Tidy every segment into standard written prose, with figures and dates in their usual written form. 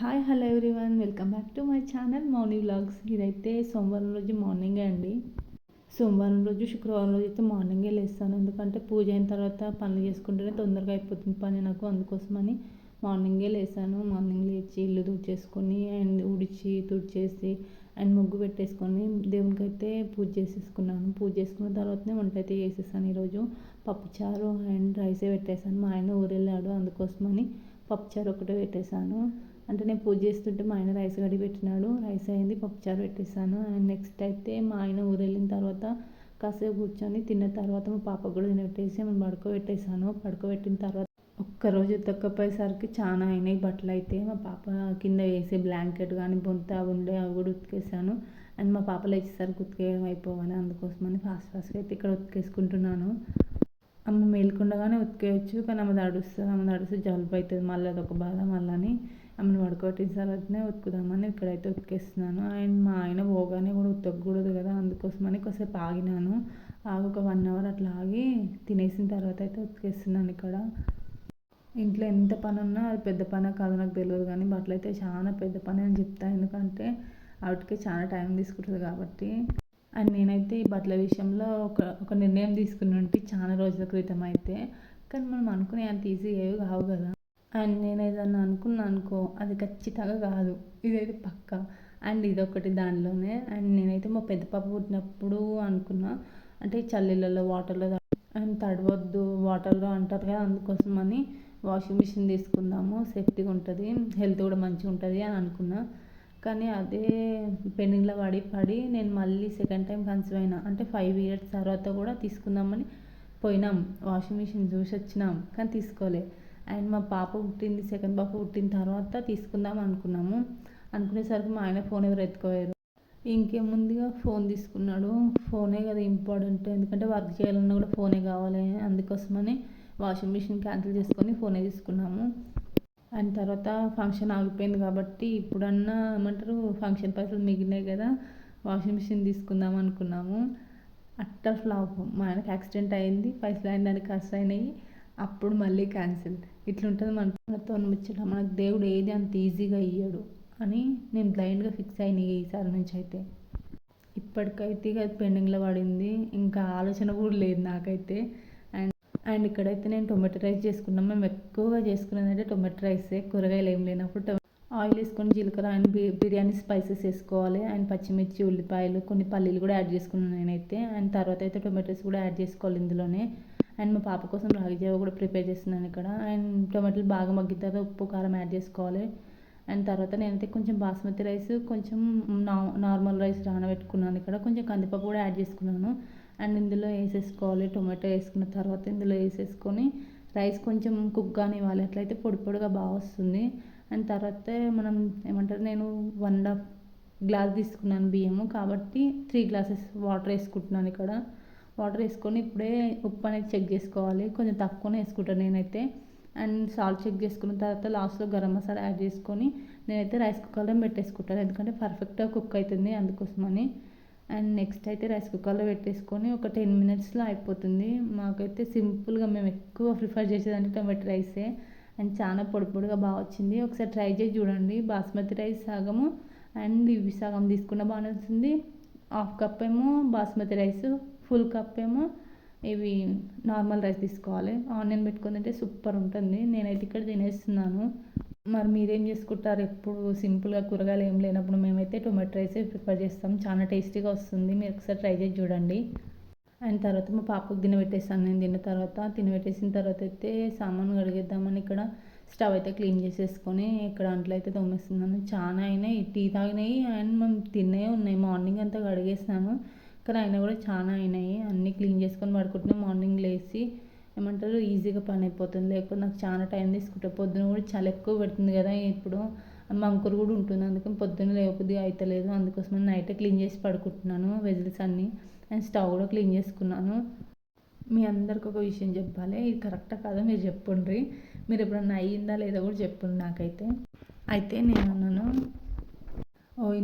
Hi hello everyone, welcome back to my channel Mouni vlogs. ఇదైతే సోమవారం రోజు మార్నింగే అండి. సోమవారం రోజు శుక్రవారం రోజు అయితే మార్నింగే లేస్తాను. ఎందుకంటే పూజ అయిన తర్వాత పనులు చేసుకుంటేనే తొందరగా అయిపోతుంది పని నాకు. అందుకోసమని మార్నింగే లేసాను. మార్నింగ్ లేచి ఇల్లు తుడిచేసుకొని అండ్ ఉడిచి తుడిచేసి అండ్ ముగ్గు పెట్టేసుకొని దేవునికి అయితే పూజ చేసేసుకున్నాను. పూజ చేసుకున్న తర్వాతనే వంట అయితే చేసేసాను. ఈరోజు పప్పుచారు అండ్ రైసే పెట్టేశాను. మా ఆయన ఊరెళ్ళాడు, అందుకోసమని పప్పుచారు ఒకటే పెట్టేశాను. అంటే నేను పూజ చేస్తుంటే మా ఆయన రైస్ కడిగి పెట్టినాడు. రైస్ అయింది, పప్పుచారు పెట్టేశాను. అండ్ నెక్స్ట్ అయితే మా ఆయన ఊరు వెళ్ళిన తర్వాత కాసేపు కూర్చొని తిన్న తర్వాత మా పాపకు కూడా తినబెట్టేసి మేము పడుకోబెట్టేశాను. పడుకోబెట్టిన తర్వాత ఒక్కరోజు ఉతక్కపోయేసరికి చాలా అయినాయి బట్టలు అయితే. మా పాప కింద వేసే బ్లాంకెట్ కానీ బొంత ఉండే అవి కూడా ఉతికేసాను. అండ్ మా పాప లేచేసరికి ఉతికేయడం అయిపోవాలి, అందుకోసమని ఫాస్ట్గా అయితే ఇక్కడ ఉతికేసుకుంటున్నాను. ఆమె మేలుకుండగానే ఉతికేయచ్చు, కానీ ఆమె తడిస్తే జలుబు అవుతుంది, మళ్ళీ అదొక బాధ. మళ్ళీ ఆమెను పడుకోబెట్టిన తర్వాతనే ఉతుకుదామని ఇక్కడైతే ఉతికేస్తున్నాను. అండ్ మా ఆయన పోగానే కూడా ఉతకకూడదు కదా, అందుకోసమని కాసేపు ఆగినాను. ఒక 1 అవర్ అట్లా ఆగి తినేసిన తర్వాత అయితే ఉతికేస్తున్నాను. ఇక్కడ ఇంట్లో ఎంత పని ఉన్నా అది పెద్ద పని కాదు నాకు తెలియదు, కానీ బట్టలు అయితే చాలా పెద్ద పని అని చెప్తాను. ఎందుకంటే వాటికి చాలా టైం తీసుకుంటుంది కాబట్టి. అండ్ నేనైతే ఈ బట్టల విషయంలో ఒక నిర్ణయం తీసుకున్నట్టు చాలా రోజుల క్రితం అయితే. కానీ మనం అనుకునే అంత ఈజీ ఏవి కావు కదా. అండ్ నేను ఏదన్నా అనుకున్నా అనుకో, అది ఖచ్చితంగా కాదు, ఇదైతే పక్కా. అండ్ ఇదొకటి దానిలోనే. అండ్ నేనైతే మా పెద్ద పాప పుట్టినప్పుడు అనుకున్నా, అంటే చల్లీలలో వాటర్లో అండ్ తడవద్దు వాటర్లో అంటారు కదా, అందుకోసమని వాషింగ్ మిషన్ తీసుకుందాము, సేఫ్టీగా ఉంటుంది, హెల్త్ కూడా మంచిగా ఉంటుంది అని అనుకున్నా. కానీ అదే పెండింగ్లో పడి నేను మళ్ళీ సెకండ్ టైం కన్సీవ్ అయినా. అంటే 5 years తర్వాత కూడా తీసుకుందామని పోయినాం, వాషింగ్ మిషన్ చూసి వచ్చినాం, కానీ తీసుకోలే. అండ్ మా పాప పుట్టింది, సెకండ్ పాప పుట్టిన తర్వాత తీసుకుందాం అనుకున్నాము. అనుకునేసరికి మా ఆయన ఫోన్ ఎవరు ఎత్తుకోయారు. ఇంకేముందిగా ఫోన్ తీసుకున్నాడు. ఫోనే కదా ఇంపార్టెంట్, ఎందుకంటే వర్క్ చేయాలన్నా కూడా ఫోనే కావాలి. అందుకోసమని వాషింగ్ మిషన్ క్యాన్సిల్ చేసుకొని ఫోనే తీసుకున్నాము. అండ్ తర్వాత ఫంక్షన్ ఆగిపోయింది కాబట్టి ఇప్పుడన్నా ఏమంటారు, ఫంక్షన్ పైసలు మిగిలినాయి కదా, వాషింగ్ మిషన్ తీసుకుందాం అనుకున్నాము. Utter flop. మా ఆయనకి యాక్సిడెంట్ అయింది, పైసలు అయిన దానికి ఖర్చు అయినాయి, అప్పుడు మళ్ళీ క్యాన్సిల్. ఇట్లుంటుంది మనతో ముచ్చట. మనకు దేవుడు ఏది అంత ఈజీగా ఇయ్యడు అని నేను బ్లైండ్గా ఫిక్స్ అయినాయి ఈసారి నుంచి అయితే. ఇప్పటికైతే ఇక పెండింగ్లో పడింది, ఇంకా ఆలోచన కూడా లేదు నాకైతే. అండ్ ఇక్కడైతే నేను టొమాటో రైస్ చేసుకున్నాం. మేము ఎక్కువగా చేసుకునేది అంటే టొమాటో రైసే, కూరగాయలు ఏం లేనప్పుడు. ఆయిల్ వేసుకొని జీలకర్ర అండ్ బిర్యానీ స్పైసెస్ వేసుకోవాలి. అండ్ పచ్చిమిర్చి, ఉల్లిపాయలు, కొన్ని పల్లీలు కూడా యాడ్ చేసుకున్నాను నేనైతే. అండ్ తర్వాత అయితే టొమాటోస్ కూడా యాడ్ చేసుకోవాలి ఇందులోనే. అండ్ మా పాప కోసం రాగి జావ కూడా ప్రిపేర్ చేస్తున్నాను ఇక్కడ. అండ్ టొమాటోలు బాగా మగ్గిన తర్వాత ఉప్పు కారం యాడ్ చేసుకోవాలి. అండ్ తర్వాత నేనైతే కొంచెం బాస్మతి రైస్, కొంచెం నార్మల్ రైస్ నానబెట్టుకున్నాను. ఇక్కడ కొంచెం కందిపప్పు కూడా యాడ్ చేసుకున్నాను. అండ్ ఇందులో వేసేసుకోవాలి. టొమాటో వేసుకున్న తర్వాత ఇందులో వేసేసుకొని రైస్ కొంచెం కుక్ కానివ్వాలి, అట్లయితే పొడి పొడిగా బాగా వస్తుంది. అండ్ తర్వాత మనం ఏమంటారు, నేను 1.5 గ్లాస్ తీసుకున్నాను బియ్యము, కాబట్టి 3 glasses వాటర్ వేసుకుంటున్నాను ఇక్కడ. వాటర్ వేసుకొని ఇప్పుడే ఉప్పు అనేది చెక్ చేసుకోవాలి, కొంచెం తక్కువనే వేసుకుంటాను నేనైతే. అండ్ సాల్ట్ చెక్ చేసుకున్న తర్వాత లాస్ట్లో గరం మసాలా యాడ్ చేసుకొని నేనైతే రైస్ కుక్కర్లో పెట్టేసుకుంటాను, ఎందుకంటే పర్ఫెక్ట్గా కుక్ అవుతుంది అందుకోసమని. అండ్ నెక్స్ట్ అయితే రైస్ కుక్కర్లో పెట్టేసుకొని ఒక 10 minutesలో అయిపోతుంది. మాకైతే సింపుల్గా మేము ఎక్కువ ప్రిఫర్ చేసేదంటే టొమాటో రైసే. అండ్ చాలా పొడి పొడిగా బాగా వచ్చింది. ఒకసారి ట్రై చేసి చూడండి. బాస్మతి రైస్ సగము అండ్ ఇవి సగం తీసుకున్న బాగానే వస్తుంది. 1/2 cup ఏమో బాస్మతి రైస్, ఫుల్ కప్ ఏమో ఇవి నార్మల్ రైస్ తీసుకోవాలి. ఆనియన్ పెట్టుకొని తింటే సూపర్ ఉంటుంది. నేనైతే ఇక్కడ తినేస్తున్నాను. మరి మీరేం చేసుకుంటారు? ఎప్పుడు సింపుల్గా కూరగాయలు ఏం లేనప్పుడు మేమైతే టొమాటో రైసే ప్రిపేర్ చేస్తాం, చాలా టేస్టీగా వస్తుంది. మీరు ఒకసారి ట్రై చేసి చూడండి. అండ్ తర్వాత మా పాపకు తినబెట్టేస్తాను. నేను తినబెట్టేసిన తర్వాత అయితే సామాను కడిగేద్దామని ఇక్కడ స్టవ్ అయితే క్లీన్ చేసేసుకొని ఇక్కడ అంట్లు అయితే తోమేస్తున్నాను. చాలా అయినాయి, టీ తాగినాయి అండ్ మేము తినే ఉన్నాయి. మార్నింగ్ అంతా కడిగేసాను, కానీ అయినా కూడా చాలా అయినాయి. అన్నీ క్లీన్ చేసుకొని పడుకుంటున్నాను. మార్నింగ్ లేచి ఏమంటారు, ఈజీగా పని అయిపోతుంది. లేకపోతే నాకు చాలా టైం తీసుకుంటే పొద్దున కూడా చాలా ఎక్కువ పెడుతుంది కదా. ఇప్పుడు మంకురు కూడా ఉంటుంది, అందుకని పొద్దున్న లేకపోతే అవుతలేదు. అందుకోసమని నైటే క్లీన్ చేసి పడుకుంటున్నాను వెజిల్స్ అన్నీ. అండ్ స్టవ్ కూడా క్లీన్ చేసుకున్నాను. మీ అందరికి ఒక విషయం చెప్పాలి, ఇది కరెక్టా కాదో మీరు చెప్పండి. మీరు ఎప్పుడన్నా అయ్యిందా లేదా కూడా చెప్పండి నాకైతే. అయితే నేను అన్నాను,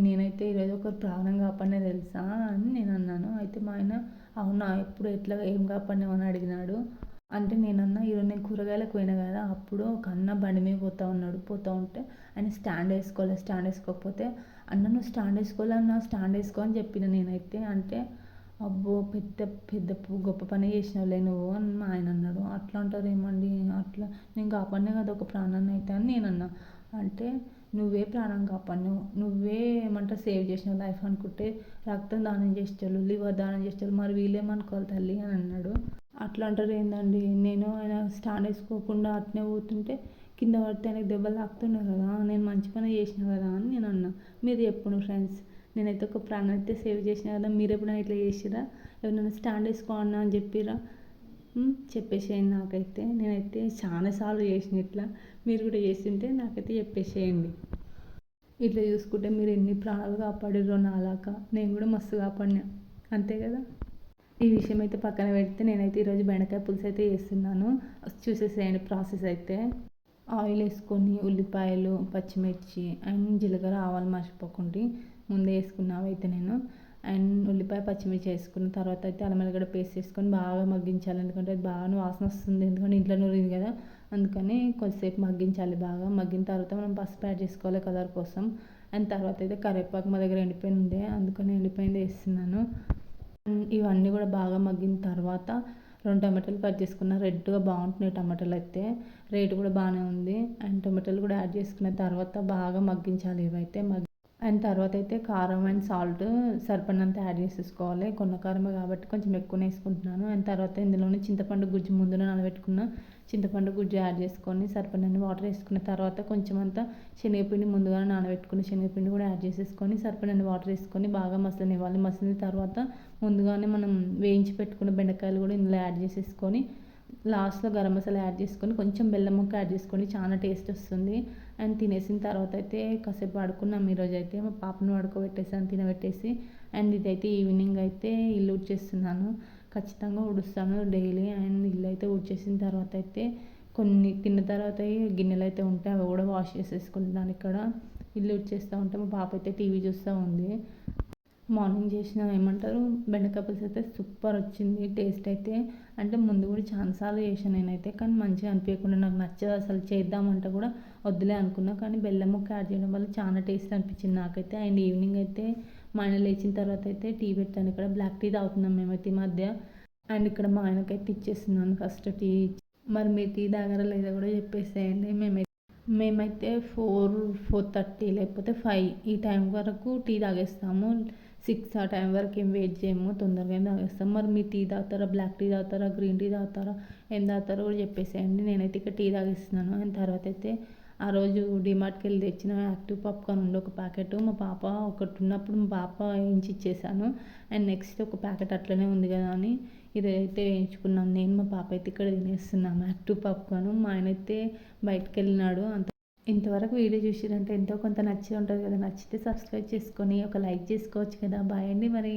నేనైతే ఈరోజు ఒక ప్రాణం కాపాడనే తెలుసా అని నేను అన్నాను. అయితే మా ఆయన అవునా, ఎప్పుడు ఎట్లా ఏం కాపాడినావు అని అడిగినాడు. అంటే నేనన్నా ఈరోజు నేను కూరగాయలకు పోయినా కదా, అప్పుడు ఒక అన్న బండి మీద పోతూ ఉంటే ఆయన స్టాండ్ వేసుకోవాలి, స్టాండ్ వేసుకోకపోతే అన్న నువ్వు స్టాండ్ వేసుకోవాలి అన్న, స్టాండ్ వేసుకో అని చెప్పిన నేనైతే. అంటే అబ్బో పెద్ద పెద్ద గొప్ప పని చేసినావులే నువ్వు అని మా ఆయన అన్నాడు. అట్లా అంటారు ఏమండి, అట్లా నేను కాపాడినే కదా ఒక ప్రాణాన్ని అయితే అని నేనన్నా. అంటే నువ్వే ప్రాణం కాపాడినావు, నువ్వే ఏమంటారు సేవ్ చేసినావు లైఫ్ అనుకుంటే రక్తం దానం చేసేటోళ్ళు, లివర్ దానం చేసేటోళ్ళు మరి వీళ్ళేమనుకోవాలి తల్లి అని అన్నాడు. అట్లా అంటారు ఏందండి, నేను ఆయన స్టాండ్ వేసుకోకుండా అట్నే పోతుంటే కింద పడితే ఆయనకు దెబ్బలు తాకుతున్నాయి కదా, నేను మంచి పని చేసిన కదా అని నేను అన్నా. మీరు చెప్పండి ఫ్రెండ్స్, నేనైతే ఒక ప్రాణం అయితే సేవ్ చేసిన కదా, మీరు ఎప్పుడైనా ఇట్లా చేసిరా, ఎవరైనా స్టాండ్ వేసుకో అన్నా అని చెప్పిరా? చెప్పేసేయండి నాకైతే. నేనైతే చాలాసార్లు చేసిన ఇట్లా, మీరు కూడా చేస్తుంటే నాకైతే చెప్పేసేయండి. ఇట్లా చూసుకుంటే మీరు ఎన్ని ప్రాణాలు కాపాడిర్రో నాలాగా, నేను కూడా మస్తు కాపాడినా, అంతే కదా. ఈ విషయం అయితే పక్కన పెడితే నేనైతే ఈరోజు బెండకాయ పులుసు అయితే చేస్తున్నాను. చూసేసేయండి ప్రాసెస్ అయితే. ఆయిల్ వేసుకొని ఉల్లిపాయలు, పచ్చిమిర్చి అండ్ జీలకర్ర, ఆవాలు మర్చిపోకండి, ముందే వేసుకున్నావు అయితే నేను. అండ్ ఉల్లిపాయ పచ్చిమిర్చి వేసుకున్న తర్వాత అయితే అల్లం వెల్లిగడ్డ పేస్ట్ వేసుకొని బాగా మగ్గించాలి. ఎందుకంటే అది బాగా వాసన వస్తుంది, ఎందుకంటే ఇంట్లో నూరింది కదా, అందుకని కొద్దిసేపు మగ్గించాలి. బాగా మగ్గిన తర్వాత మనం పసుపు యాడ్ చేసుకోవాలి కలర్ కోసం. అండ్ తర్వాత అయితే కరివేపాకు మా దగ్గర ఎండిపోయింది ఉండే, అందుకని ఎండిపోయింది వేస్తున్నాను. ఇవన్నీ కూడా బాగా మగ్గిన తర్వాత 2 టమాటాలు కట్ చేసుకున్న, రెడ్గా బాగుంటున్నాయి టమాటాలు అయితే, రేటు కూడా బాగానే ఉంది. అండ్ టమాటాలు కూడా యాడ్ చేసుకున్న తర్వాత బాగా మగ్గించాలి ఇవైతే. అండ్ తర్వాత అయితే కారం అండ్ సాల్ట్ సరిపడినంత యాడ్ చేసేసుకోవాలి. కొన్న కారమే కాబట్టి కొంచెం ఎక్కువనే వేసుకుంటున్నాను. అండ్ తర్వాత ఇందులోనే చింతపండు గుజ్జు ముందున నానబెట్టుకున్న చింతపండు గుజ్జు యాడ్ చేసుకొని సరిపడినన్ని వాటర్ వేసుకున్న తర్వాత కొంచెం అంతా శనగపిండి ముందుగానే నానబెట్టుకుని శనగపిండి కూడా యాడ్ చేసేసుకొని సరిపడినన్ని వాటర్ వేసుకొని బాగా మసలనివ్వాలి. మసిలిన తర్వాత ముందుగానే మనం వేయించి పెట్టుకున్న బెండకాయలు కూడా ఇందులో యాడ్ చేసేసుకొని లాస్ట్లో గరం మసాలా యాడ్ చేసుకొని కొంచెం బెల్లం ముక్క యాడ్ చేసుకొని చాలా టేస్ట్ వస్తుంది. అండ్ తినేసిన తర్వాత అయితే కాసేపు పడుకున్నాం ఈరోజు అయితే. మా పాపను పడుకోబెట్టేసాను తినబెట్టేసి. అండ్ ఇదైతే ఈవినింగ్ అయితే ఇల్లు ఊడ్చేస్తున్నాను, ఖచ్చితంగా ఊడుస్తాను డైలీ. అండ్ ఇల్లు అయితే ఊడ్చేసిన తర్వాత అయితే కొన్ని తిన్న తర్వాత గిన్నెలు అయితే ఉంటాయి, అవి కూడా వాష్ చేసేసుకుంటున్నాను. ఇక్కడ ఇల్లు ఊడ్చేస్తూ ఉంటే మా పాప అయితే టీవీ చూస్తూ ఉంది. మార్నింగ్ చేసిన ఏమంటారు బెండకాయ పులుసు అయితే సూపర్ వచ్చింది టేస్ట్ అయితే. అంటే ముందు కూడా చాలాసార్లు చేసాను నేనైతే, కానీ మంచిగా అనిపించకుండా నాకు నచ్చదు అసలు. చేద్దామంటే కూడా వద్దులే అనుకున్నా, కానీ బెల్లం ముక్క యాడ్ చేయడం వల్ల చాలా టేస్ట్ అనిపించింది నాకైతే. అండ్ ఈవినింగ్ అయితే మా ఆయన లేచిన తర్వాత అయితే టీ పెట్టాను. ఇక్కడ బ్లాక్ టీ తాగుతున్నాం మేమైతే ఈ మధ్య. అండ్ ఇక్కడ మా ఆయనకైతే ఇచ్చేస్తున్నాను ఫస్ట్ టీ. మరి మీరు టీ తాగారా లేదా కూడా చెప్పేసేయండి. మేమైతే 4-4:30 లేకపోతే 5 ఈ టైం వరకు టీ తాగేస్తాము. 6 ఆ టైం వరకు ఏం వెయిట్ చేయము, తొందరగానే తాగేస్తాం. మరి మీరు టీ తాగుతారా, బ్లాక్ టీ తాగుతారా, గ్రీన్ టీ తాగుతారా, ఏం తాగుతారో కూడా చెప్పేసేయండి. నేనైతే ఇక్కడ టీ తాగేస్తున్నాను. అండ్ తర్వాత అయితే ఆ రోజు డిమార్ట్కి వెళ్ళి తెచ్చిన యాక్టివ్ పాప్కార్న్ ఉండే ఒక ప్యాకెట్, మా పాప ఒకటి ఉన్నప్పుడు మా పాప వేయించి ఇచ్చేసాను. అండ్ నెక్స్ట్ ఒక ప్యాకెట్ అట్లనే ఉంది కదా అని ఇదైతే వేయించుకున్నాను. నేను మా పాప అయితే ఇక్కడ తినేస్తున్నాము యాక్టివ్ పాప్కార్న్. మా ఆయన అయితే బయటకు వెళ్ళినాడు. ఇంతవరకు వీడియో చూసిరంటే ఎంతో కొంత నచ్చి ఉంటుంది కదా, నచ్చితే సబ్స్క్రైబ్ చేసుకొని ఒక లైక్ చేసుకోవచ్చు కదా. బాయ్ అండి మరి.